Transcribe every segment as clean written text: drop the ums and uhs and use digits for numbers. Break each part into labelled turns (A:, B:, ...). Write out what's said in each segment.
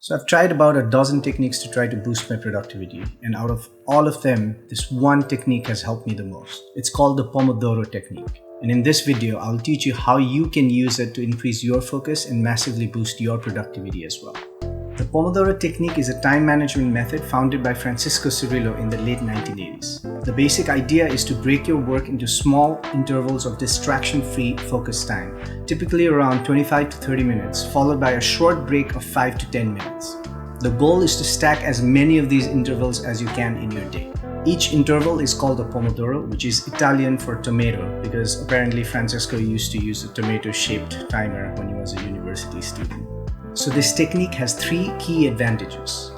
A: So I've tried about a dozen techniques to try to boost my productivity, and out of all of them, this one technique has helped me the most. It's called the Pomodoro Technique. And in this video, I'll teach you how you can use it to increase your focus and massively boost your productivity as well. The Pomodoro Technique is a time management method founded by Francisco Cirillo in the late 1980s. The basic idea is to break your work into small intervals of distraction-free focus time, typically around 25 to 30 minutes, followed by a short break of 5 to 10 minutes. The goal is to stack as many of these intervals as you can in your day. Each interval is called a Pomodoro, which is Italian for tomato, because apparently Francisco used to use a tomato-shaped timer when he was a university student. So this technique has three key advantages.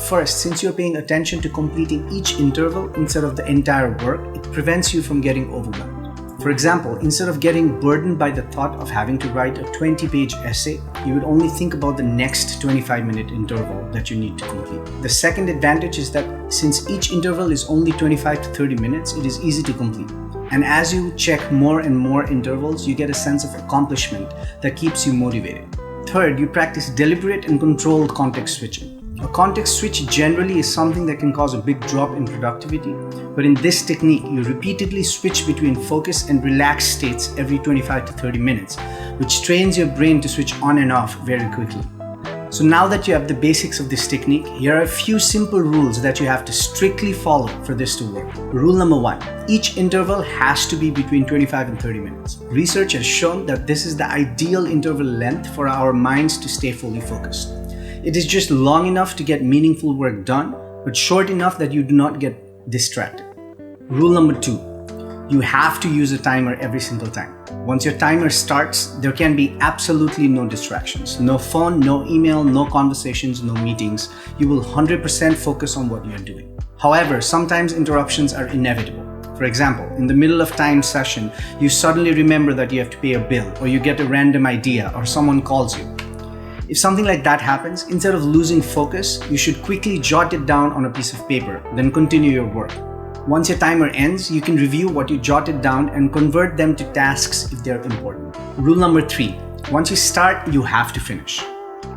A: First, since you're paying attention to completing each interval instead of the entire work, it prevents you from getting overwhelmed. For example, instead of getting burdened by the thought of having to write a 20-page essay, you would only think about the next 25-minute interval that you need to complete. The second advantage is that since each interval is only 25 to 30 minutes, it is easy to complete. And as you check more and more intervals, you get a sense of accomplishment that keeps you motivated. Third, you practice deliberate and controlled context switching. A context switch generally is something that can cause a big drop in productivity, but in this technique, you repeatedly switch between focus and relaxed states every 25 to 30 minutes, which trains your brain to switch on and off very quickly. So now that you have the basics of this technique, here are a few simple rules that you have to strictly follow for this to work. Rule number 1, each interval has to be between 25 and 30 minutes. Research has shown that this is the ideal interval length for our minds to stay fully focused. It is just long enough to get meaningful work done, but short enough that you do not get distracted. Rule number 2, you have to use a timer every single time. Once your timer starts, there can be absolutely no distractions. No phone, no email, no conversations, no meetings. You will 100% focus on what you're doing. However, sometimes interruptions are inevitable. For example, in the middle of timed session, you suddenly remember that you have to pay a bill, or you get a random idea, or someone calls you. If something like that happens, instead of losing focus, you should quickly jot it down on a piece of paper, then continue your work. Once your timer ends, you can review what you jotted down and convert them to tasks if they're important. Rule number 3, once you start, you have to finish.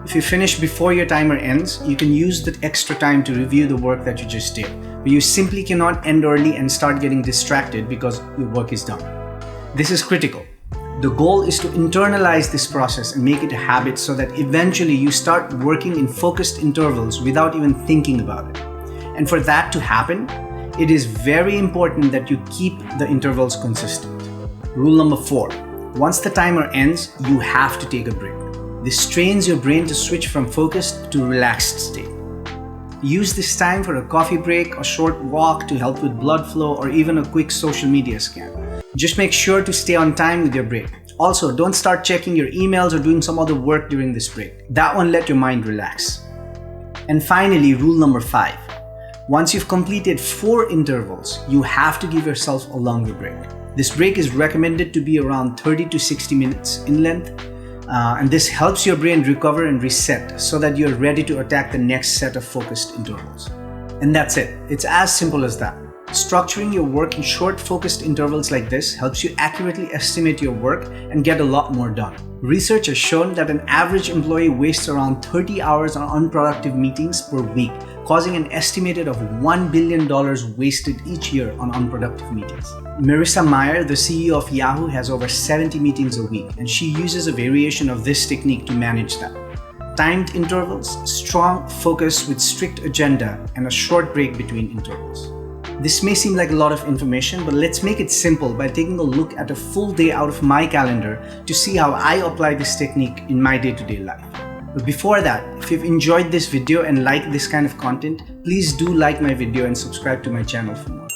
A: If you finish before your timer ends, you can use that extra time to review the work that you just did, but you simply cannot end early and start getting distracted because your work is done. This is critical. The goal is to internalize this process and make it a habit so that eventually you start working in focused intervals without even thinking about it. And for that to happen, it is very important that you keep the intervals consistent. Rule number 4, once the timer ends, you have to take a break. This trains your brain to switch from focused to relaxed state. Use this time for a coffee break, a short walk to help with blood flow, or even a quick social media scan. Just make sure to stay on time with your break. Also, don't start checking your emails or doing some other work during this break. That won't let your mind relax. And finally, rule number 5. Once you've completed 4 intervals, you have to give yourself a longer break. This break is recommended to be around 30 to 60 minutes in length, and this helps your brain recover and reset so that you're ready to attack the next set of focused intervals. And that's it. It's as simple as that. Structuring your work in short, focused intervals like this helps you accurately estimate your work and get a lot more done. Research has shown that an average employee wastes around 30 hours on unproductive meetings per week, causing an estimated of $1 billion wasted each year on unproductive meetings. Marissa Mayer, the CEO of Yahoo, has over 70 meetings a week, and she uses a variation of this technique to manage that. Timed intervals, strong focus with strict agenda, and a short break between intervals. This may seem like a lot of information, but let's make it simple by taking a look at a full day out of my calendar to see how I apply this technique in my day-to-day life. But before that, if you've enjoyed this video and like this kind of content, please do like my video and subscribe to my channel for more.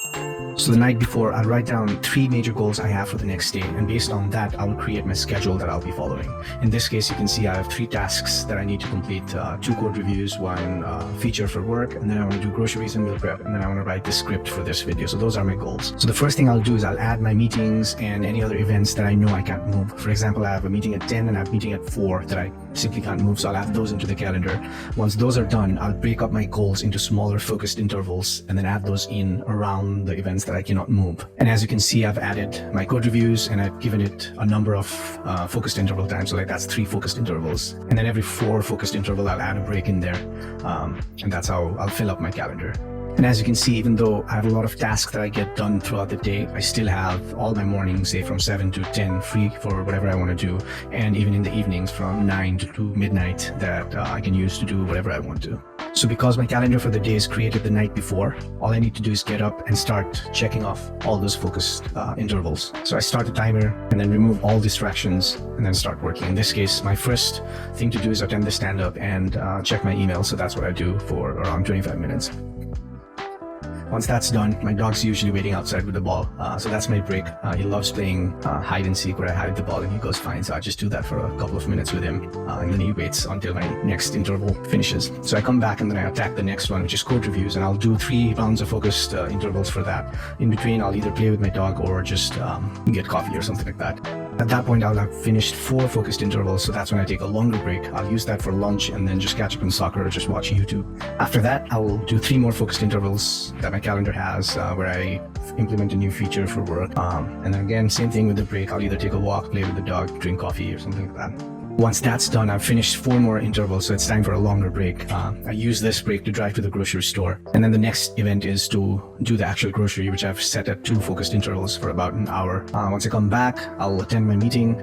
A: So the night before, I'll write down 3 major goals I have for the next day, and based on that, I will create my schedule that I'll be following. In this case, you can see I have 3 tasks that I need to complete, 2 code reviews, 1 feature for work, and then I want to do groceries and meal prep, and then I want to write the script for this video. So those are my goals. So the first thing I'll do is I'll add my meetings and any other events that I know I can't move. For example, I have a meeting at 10 and I have a meeting at 4 that I simply can't move, so I'll add those into the calendar. Once those are done, I'll break up my goals into smaller focused intervals and then add those in around the events that I cannot move. And as you can see, I've added my code reviews and I've given it a number of focused interval times. So like that's 3 focused intervals. And then every 4 focused interval, I'll add a break in there. And that's how I'll fill up my calendar. And as you can see, even though I have a lot of tasks that I get done throughout the day, I still have all my mornings, say from 7 to 10, free for whatever I want to do. And even in the evenings from 9 to midnight that I can use to do whatever I want to. So because my calendar for the day is created the night before, all I need to do is get up and start checking off all those focused intervals. So I start the timer and then remove all distractions and then start working. In this case, my first thing to do is attend the stand-up and check my email. So that's what I do for around 25 minutes. Once that's done, my dog's usually waiting outside with the ball. So that's my break. He loves playing hide and seek where I hide the ball and he goes fine. So I just do that for a couple of minutes with him. And then he waits until my next interval finishes. So I come back and then I attack the next one, which is code reviews. And I'll do 3 rounds of focused intervals for that. In between, I'll either play with my dog or just get coffee or something like that. At that point, I'll have finished 4 focused intervals. So that's when I take a longer break. I'll use that for lunch and then just catch up on soccer or just watch YouTube. After that, I'll do 3 more focused intervals that my calendar has where I implement a new feature for work. And then again, same thing with the break. I'll either take a walk, play with the dog, drink coffee or something like that. Once that's done, I've finished 4 more intervals, so it's time for a longer break. I use this break to drive to the grocery store. And then the next event is to do the actual grocery, which I've set at 2 focused intervals for about an hour. Once I come back, I'll attend my meeting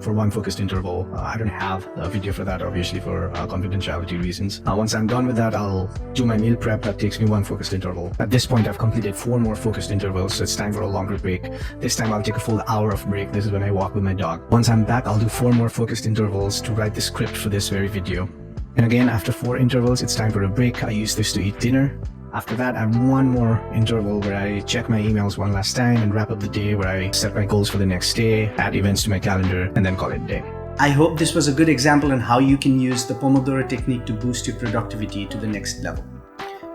A: for 1 focused interval. I don't have a video for that, obviously, for confidentiality reasons. Once I'm done with that, I'll do my meal prep. That takes me 1 focused interval. At this point, I've completed 4 more focused intervals, so it's time for a longer break. This time, I'll take a full hour of break. This is when I walk with my dog. Once I'm back, I'll do 4 more focused intervals to write the script for this very video. And again, after 4 intervals, it's time for a break. I use this to eat dinner. After that, I have 1 more interval where I check my emails one last time and wrap up the day, where I set my goals for the next day, add events to my calendar, and then call it a day. I hope this was a good example on how you can use the Pomodoro technique to boost your productivity to the next level.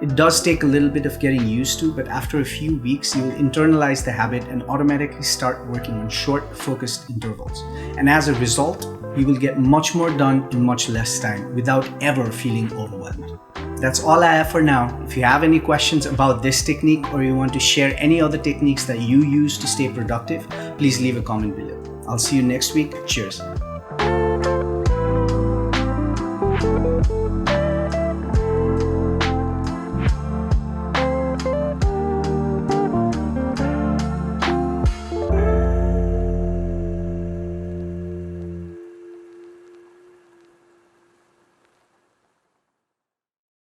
A: It does take a little bit of getting used to, but after a few weeks, you will internalize the habit and automatically start working on short, focused intervals. And as a result, you will get much more done in much less time without ever feeling overwhelmed. That's all I have for now. If you have any questions about this technique or you want to share any other techniques that you use to stay productive, please leave a comment below. I'll see you next week. Cheers.